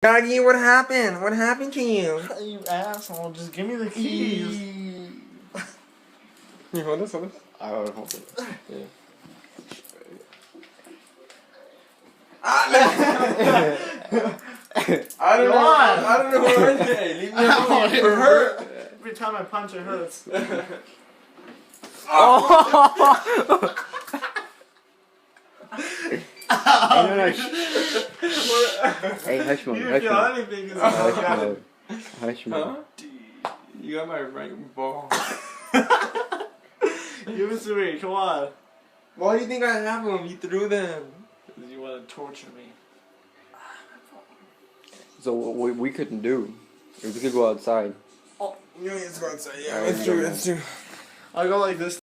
Doggy, what happened? What happened to you? You asshole, just give me the keys. You hold this, hold this. I would hold it. Yeah. I don't know what I say. Leave me alone. It hurt. Every time I punch, it hurts. Hey, hush mode. You Hush didn't feel mode. anything. Hush mode. Hush mode. Huh? You got my right ball. Give it to me, come on. Why do you think I have them? You threw them. Because you want to torture me. So what we couldn't do, we could go outside. Oh, you need to go outside. Yeah, Alright, that's true. That's true. I'll go like this.